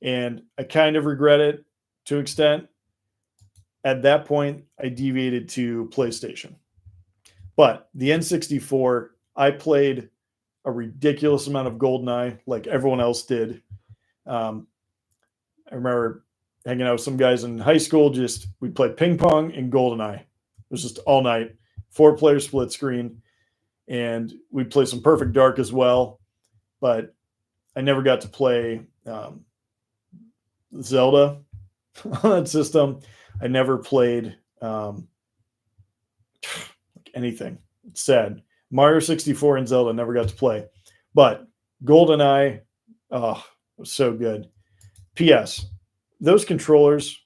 Speaker 1: And I kind of regret it to an extent. At that point, I deviated to PlayStation. But the N64, I played a ridiculous amount of GoldenEye, like everyone else did. I remember hanging out with some guys in high school. We'd play ping pong and GoldenEye. It was just all night, 4-player split screen, and we'd play some Perfect Dark as well. But I never got to play Zelda on that system. I never played anything. It's sad. Mario 64 and Zelda never got to play. But GoldenEye, was so good. P.S. Those controllers,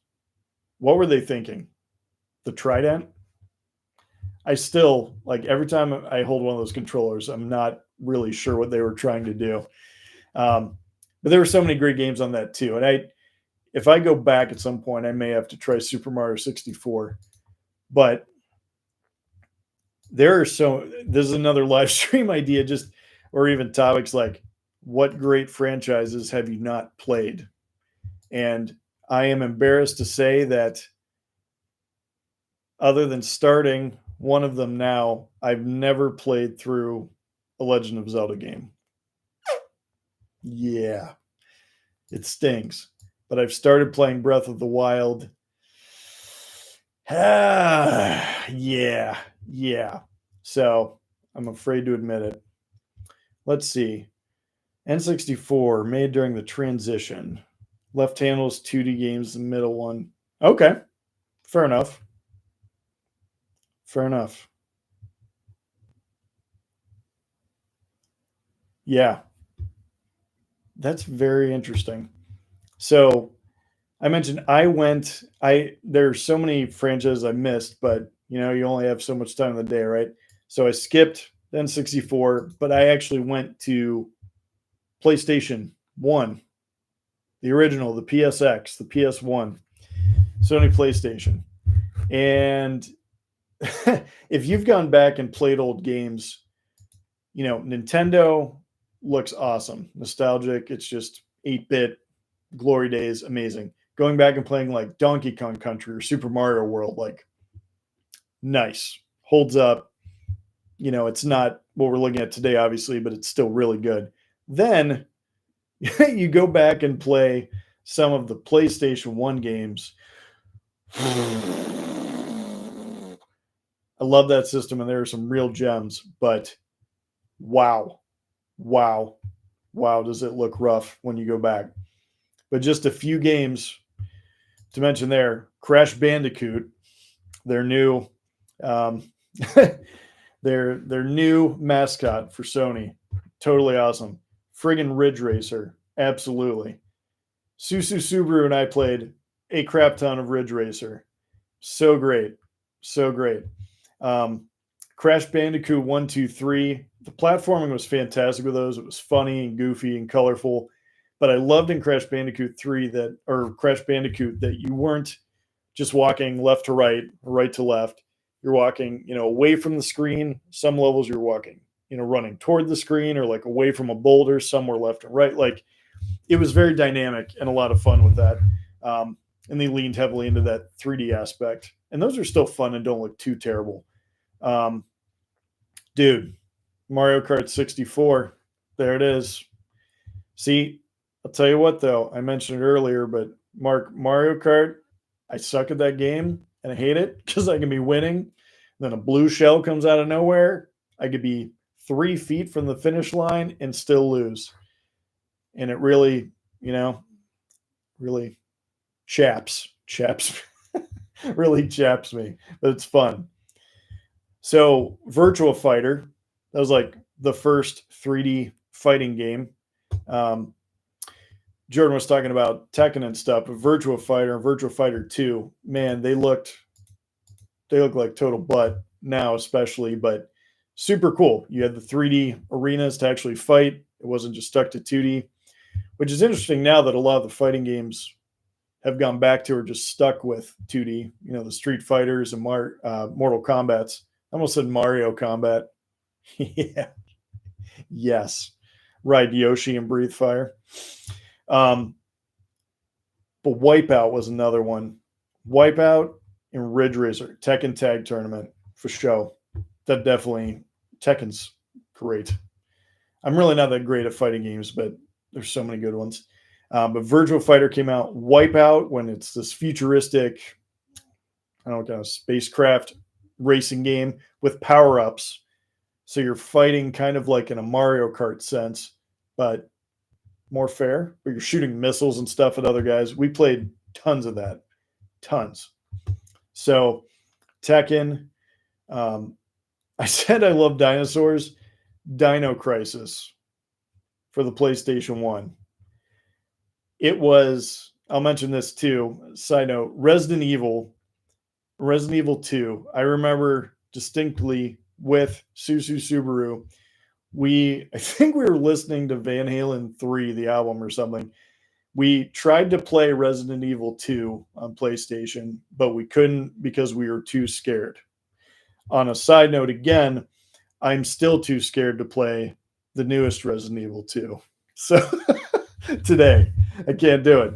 Speaker 1: what were they thinking? The Trident? I still, like, every time I hold one of those controllers, I'm not really sure what they were trying to do. But there were so many great games on that too. And if I go back at some point, I may have to try Super Mario 64. But this is another live stream idea, or even topics like, what great franchises have you not played? And I am embarrassed to say that other than starting one of them now, I've never played through a Legend of Zelda game. Yeah, it stings. But I've started playing Breath of the Wild. Yeah. So I'm afraid to admit it. Let's see. N64, made during the transition. Left handles, 2D games, the middle one. Okay. Fair enough. Yeah. That's very interesting. So I mentioned there's so many franchises I missed, but you only have so much time in the day, right? So I skipped the N64, but I actually went to PlayStation 1, the original, the PSX, the PS1, Sony PlayStation. And if you've gone back and played old games, Nintendo looks awesome. Nostalgic. It's just 8-bit glory days. Amazing. Going back and playing like Donkey Kong Country or Super Mario World, like nice. Holds up. It's not what we're looking at today, obviously, but it's still really good. Then you go back and play some of the PlayStation 1 games. I love that system, and there are some real gems, but wow, wow, wow, does it look rough when you go back. But just a few games to mention there. Crash Bandicoot, their new their new mascot for Sony. Totally awesome. Friggin' Ridge Racer. Absolutely. Susu Subaru and I played a crap ton of Ridge Racer. So great. So great. Crash Bandicoot 1, 2, 3. The platforming was fantastic with those. It was funny and goofy and colorful. But I loved in Crash Bandicoot 3 Crash Bandicoot that you weren't just walking left to right, right to left. You're walking, away from the screen. Some levels you're walking, running toward the screen or like away from a boulder, somewhere left and right. Like it was very dynamic and a lot of fun with that. And they leaned heavily into that 3D aspect. And those are still fun and don't look too terrible. Dude, Mario Kart 64. There it is. See, I'll tell you what, though. I mentioned it earlier, but Mario Kart, I suck at that game and I hate it because I can be winning. Then a blue shell comes out of nowhere. I could be 3 feet from the finish line and still lose. And it really, really chaps, really chaps me, but it's fun. So Virtua Fighter, that was like the first 3D fighting game. Jordan was talking about Tekken and stuff, but Virtua Fighter and Virtua Fighter 2, man, they look like total butt now, especially, but super cool. You had the 3D arenas to actually fight. It wasn't just stuck to 2D, which is interesting now that a lot of the fighting games have gone back to or just stuck with 2D. The Street Fighters and Mortal Kombats. I almost said Mario Combat. Yeah. Yes. Right, Yoshi and Breathe Fire. But Wipeout was another one. Wipeout and Ridge Racer, Tekken Tag Tournament for show. That definitely, Tekken's great. I'm really not that great at fighting games, but there's so many good ones. But Virtua Fighter came out. Wipeout, when it's this futuristic, kind of spacecraft racing game with power-ups. So you're fighting kind of like in a Mario Kart sense, but more fair, but you're shooting missiles and stuff at other guys. We played tons of that. Tons. So Tekken. I said I love dinosaurs. Dino Crisis for the PlayStation 1. It was, I'll mention this too, side note, Resident Evil 2. I remember distinctly with Susu Subaru. I think we were listening to Van Halen 3, the album or something. We tried to play Resident Evil 2 on PlayStation, but we couldn't because we were too scared. On a side note, again, I'm still too scared to play the newest Resident Evil 2. So today, I can't do it.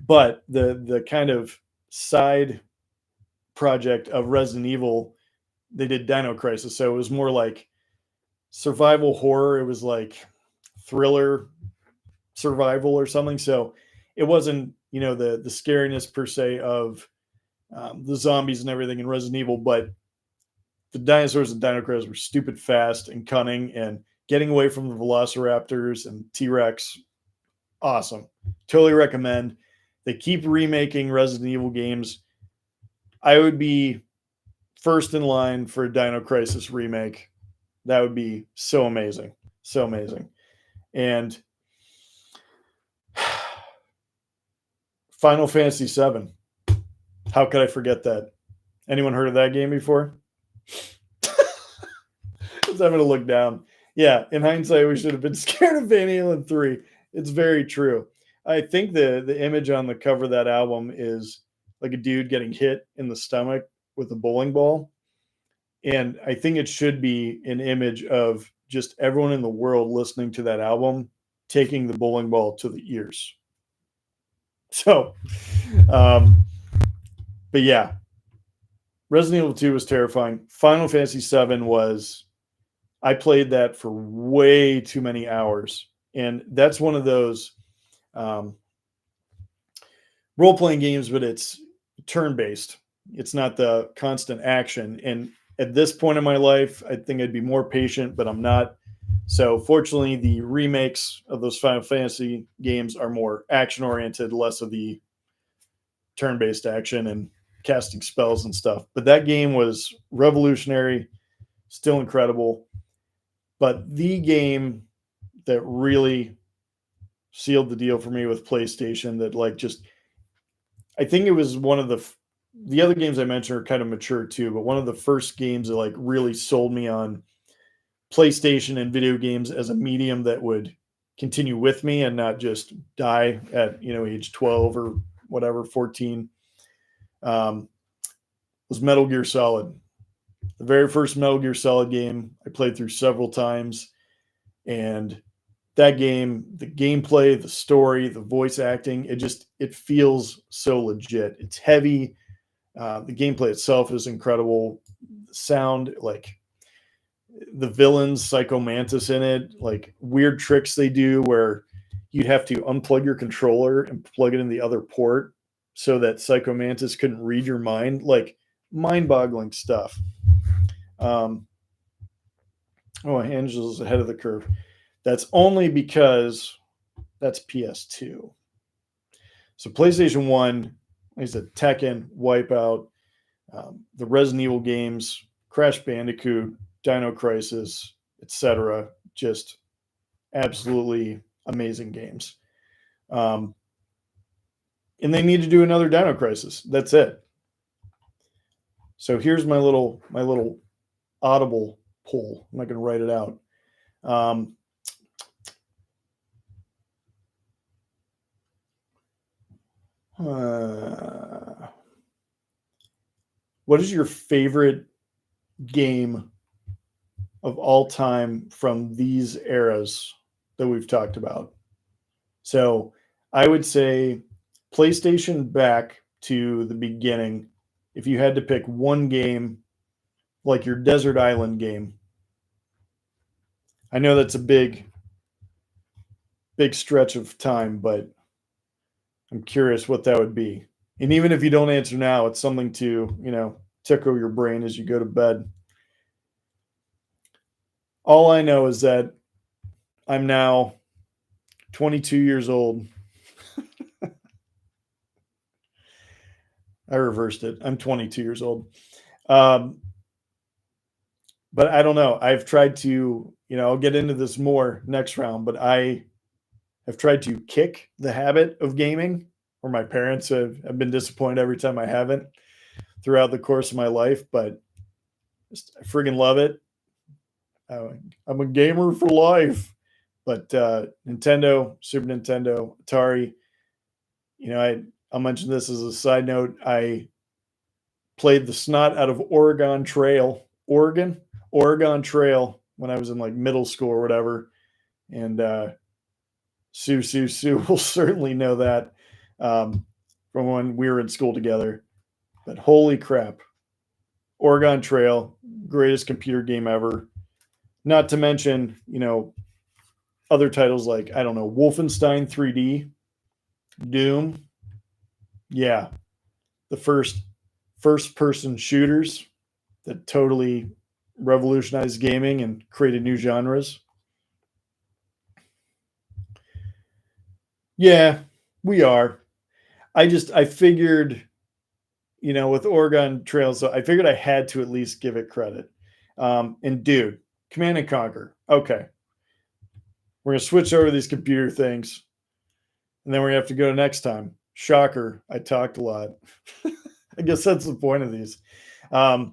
Speaker 1: But the kind of side project of Resident Evil, they did Dino Crisis. So it was more like survival horror. It was like thriller survival or something. So it wasn't, the scariness per se of the zombies and everything in Resident Evil, but the dinosaurs and Dino Crisis were stupid fast and cunning and getting away from the Velociraptors and T-Rex. Awesome. Totally recommend. They keep remaking Resident Evil games. I would be first in line for a Dino Crisis remake. That would be so amazing. So amazing. And Final Fantasy VII. How could I forget that? Anyone heard of that game before? I was having to look down. Yeah, in hindsight, we should have been scared of Van Halen 3. It's very true. I think the image on the cover of that album is like a dude getting hit in the stomach with a bowling ball. And I think it should be an image of just everyone in the world listening to that album taking the bowling ball to the ears. So, but yeah, Resident Evil 2 was terrifying. Final Fantasy 7 was, I played that for way too many hours. And that's one of those role-playing games, but it's turn-based. It's not the constant action. And at this point in my life, I think I'd be more patient, but I'm not. So fortunately, the remakes of those Final Fantasy games are more action-oriented, less of the turn-based action and casting spells and stuff. But that game was revolutionary, still incredible. But the game that really sealed the deal for me with PlayStation, that like just, I think it was one of the other games I mentioned are kind of mature too, but one of the first games that like really sold me on PlayStation and video games as a medium that would continue with me and not just die at, age 12 or whatever, 14, was Metal Gear Solid. The very first Metal Gear Solid game I played through several times, and that game, the gameplay, the story, the voice acting, it feels so legit. It's heavy. The gameplay itself is incredible. The sound, like the villains, Psycho Mantis in it, like weird tricks they do where you'd have to unplug your controller and plug it in the other port so that Psycho Mantis couldn't read your mind, like mind-boggling stuff. Angela's ahead of the curve. That's only because that's PS2. So PlayStation 1, like I said, Tekken, Wipeout, the Resident Evil games, Crash Bandicoot, Dino Crisis, etc. Just absolutely amazing games. And they need to do another Dino Crisis. That's it. So here's my little audible poll. I'm not going to write it out. What is your favorite game of all time from these eras that we've talked about? So I would say PlayStation back to the beginning. If you had to pick one game, like your Desert Island game, I know that's a big stretch of time, but I'm curious what that would be. And even if you don't answer now, it's something to, tickle your brain as you go to bed. All I know is that I'm now 22 years old. I reversed it. I'm 22 years old. But I don't know. I've tried to, I'll get into this more next round, but I have tried to kick the habit of gaming, or my parents have been disappointed every time I haven't throughout the course of my life, but I friggin' love it. I'm a gamer for life. But Nintendo, Super Nintendo, Atari, I'll mention this as a side note. I played the snot out of Oregon Trail when I was in like middle school or whatever. And Sue will certainly know that from when we were in school together. But holy crap, Oregon Trail, greatest computer game ever. Not to mention, other titles like, I don't know, Wolfenstein 3D, Doom. Yeah, the first-person shooters that totally revolutionized gaming and created new genres. Yeah, we are. I figured, with Oregon Trail, so I figured I had to at least give it credit. And dude, Command and Conquer. Okay. We're going to switch over these computer things, and then we're going to have to go to next time. Shocker, I talked a lot. I guess that's the point of these. The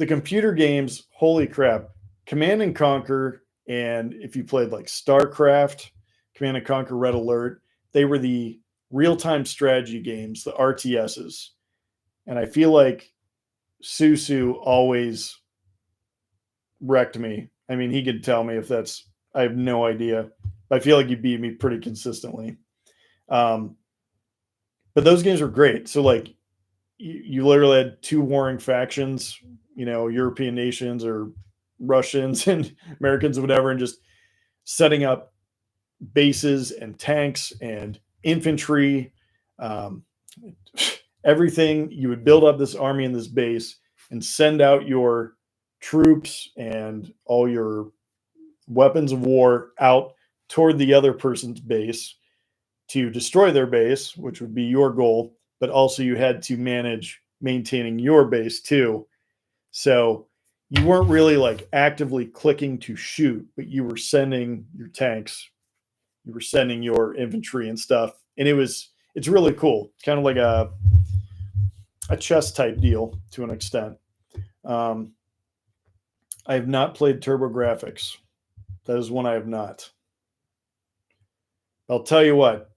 Speaker 1: computer games, holy crap. Command and Conquer, and if you played like StarCraft, Command and Conquer Red Alert, they were the real-time strategy games, the RTSs. And I feel like Susu always wrecked me I mean, he could tell me if that's, I have no idea. I feel like he beat me pretty consistently. But those games were great. So like you literally had two warring factions, European nations or Russians and Americans or whatever, and just setting up bases and tanks and infantry, um, everything. You would build up this army in this base and send out your troops and all your weapons of war out toward the other person's base to destroy their base, which would be your goal, but also you had to manage maintaining your base too. So you weren't really like actively clicking to shoot, but you were sending your tanks, you were sending your infantry and stuff. And it's really cool. It's kind of like a chess type deal to an extent. I have not played TurboGrafx. That is one I have not. I'll tell you what,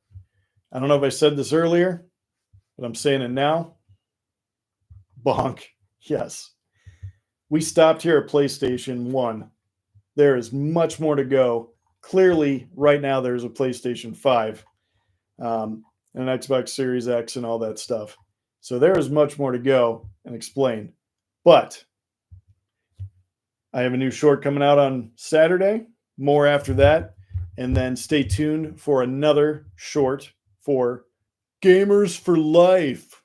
Speaker 1: I don't know if I said this earlier, but I'm saying it now. Bonk. Yes. We stopped here at PlayStation 1. There is much more to go. Clearly, right now, there's a PlayStation 5, and an Xbox Series X and all that stuff. So there is much more to go and explain. But I have a new short coming out on Saturday. More after that. And then stay tuned for another short for Gamers for Life.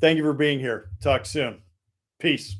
Speaker 1: Thank you for being here. Talk soon. Peace.